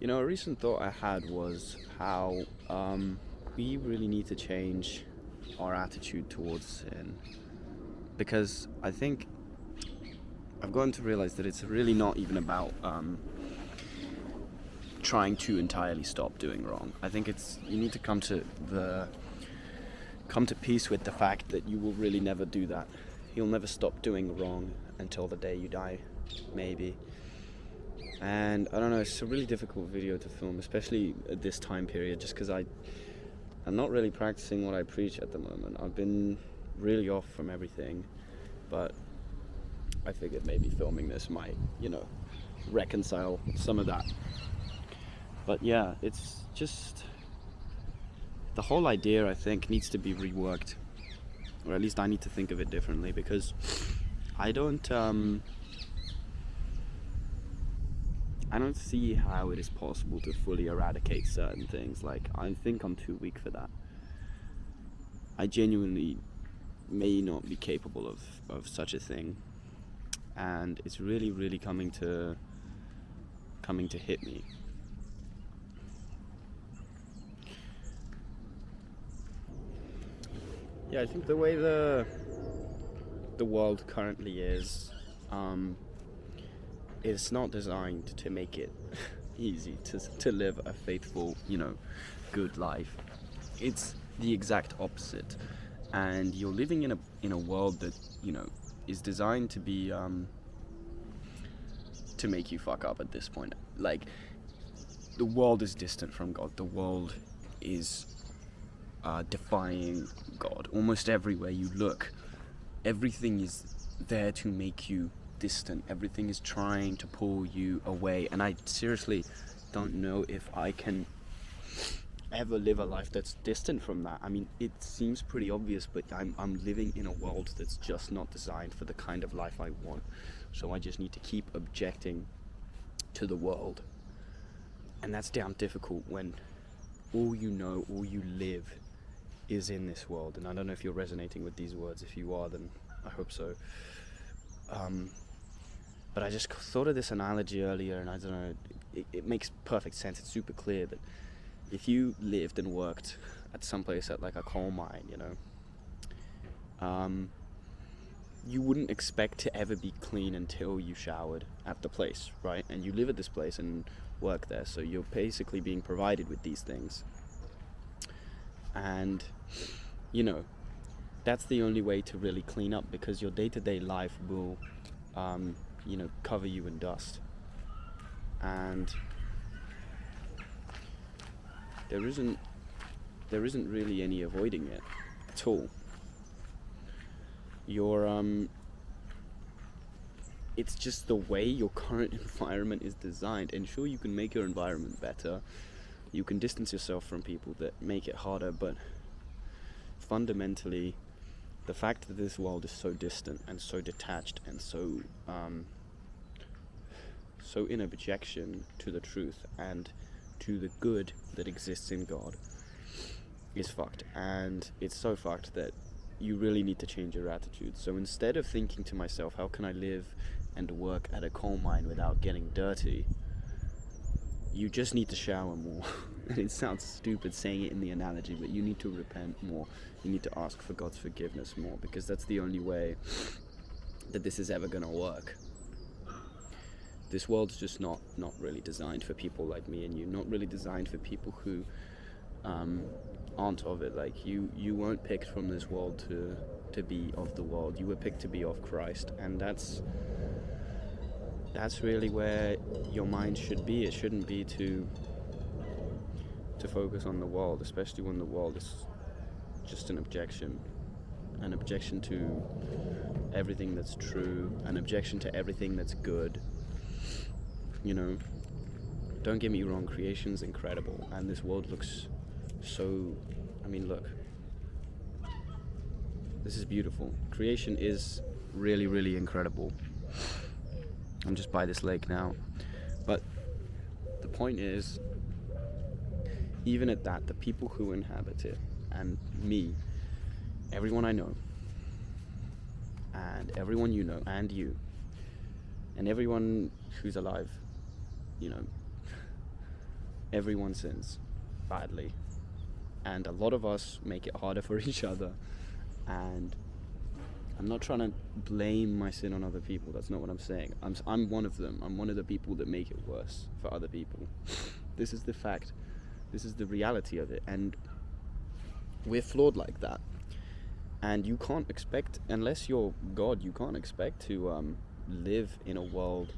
A recent thought I had was how we really need to change our attitude towards sin. Because I think I've gotten to realize that it's really not even about trying to entirely stop doing wrong. I think you need to come to peace with the fact that you will really never do that. You'll never stop doing wrong until the day you die, maybe. And I don't know, it's a really difficult video to film, especially at this time period, just because I'm not really practicing what I preach at the moment. I've been really off from everything, but I figured maybe filming this might, reconcile some of that. But yeah, it's just the whole idea, I think, needs to be reworked, or at least I need to think of it differently, because I don't see how it is possible to fully eradicate certain things. Like, I think I'm too weak for that. I genuinely may not be capable of such a thing, and it's really, really coming to hit me. Yeah, I think the way the world currently is, it's not designed to make it easy to live a faithful, good life. It's the exact opposite, and you're living in a world that is designed to be to make you fuck up at this point. Like, the world is distant from God. The world is defying God. Almost everywhere you look, everything is there to make you distant. Everything is trying to pull you away, and I seriously don't know if I can ever live a life that's distant from that. I mean, it seems pretty obvious, but I'm living in a world that's just not designed for the kind of life I want. So I just need to keep objecting to the world, and that's damn difficult when all you live is in this world. And I don't know if you're resonating with these words. If you are, then I hope so. But I just thought of this analogy earlier, and I don't know, it makes perfect sense. It's super clear that if you lived and worked at some place at like a coal mine, you wouldn't expect to ever be clean until you showered at the place, right? And you live at this place and work there, so you're basically being provided with these things. And that's the only way to really clean up, because your day-to-day life will cover you in dust, and there isn't really any avoiding it at all. It's just the way your current environment is designed. And sure, you can make your environment better, you can distance yourself from people that make it harder, but fundamentally, the fact that this world is so distant and so detached and so in objection to the truth and to the good that exists in God is fucked. And it's so fucked that you really need to change your attitude. So instead of thinking to myself, how can I live and work at a coal mine without getting dirty, you just need to shower more. And it sounds stupid saying it in the analogy, but you need to repent more. You need to ask for God's forgiveness more, because that's the only way that this is ever going to work. This world's just not really designed for people like me and you, not really designed for people who aren't of it. Like, you weren't picked from this world to be of the world. You were picked to be of Christ, and that's really where your mind should be. It shouldn't be to focus on the world, especially when the world is just an objection to everything that's true, an objection to everything that's good. Don't get me wrong, creation's incredible, and this world looks so, look, this is beautiful. Creation is really, really incredible. I'm just by this lake now, but the point is, even at that, the people who inhabit it, and me, everyone I know, and everyone you know, and you, and everyone who's alive, Everyone sins badly, and a lot of us make it harder for each other. And I'm not trying to blame my sin on other people. That's not what I'm saying. I'm one of them. I'm one of the people that make it worse for other people. This is the fact. This is the reality of it. And we're flawed like that. And you can't expect, unless you're God, you can't expect to live in a world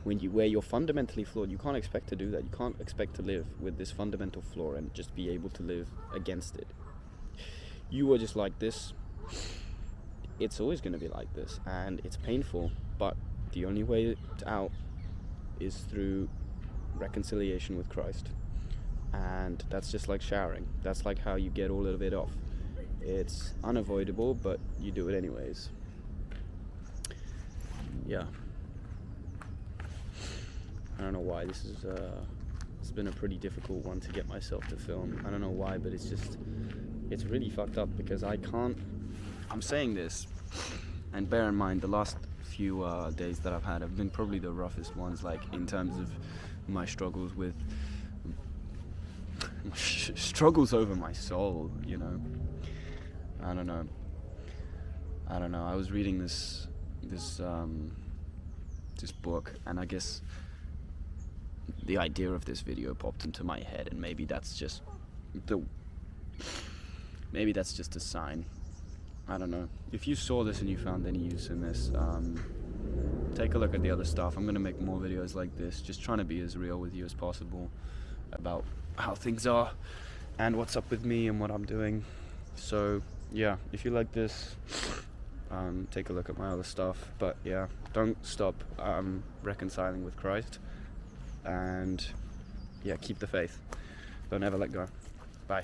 where you're fundamentally flawed. You can't expect to do that. You can't expect to live with this fundamental flaw and just be able to live against it. You are just like this. It's always going to be like this, and it's painful, but the only way out is through reconciliation with Christ. And that's just like showering. That's like how you get all of it off. It's unavoidable, but you do it anyways. Yeah. I don't know why this is it's been a pretty difficult one to get myself to film. I don't know why, but it's really fucked up because I'm saying this, and bear in mind the last few days that I've had have been probably the roughest ones, like in terms of my struggles with struggles over my soul, you know. I don't know. I was reading this book, and I guess the idea of this video popped into my head, and maybe that's just a sign. I don't know. If you saw this and you found any use in this, take a look at the other stuff. I'm going to make more videos like this, just trying to be as real with you as possible about how things are and what's up with me and what I'm doing. So yeah, if you like this, take a look at my other stuff. But yeah, don't stop reconciling with Christ, and yeah, keep the faith. Don't ever let go. Bye.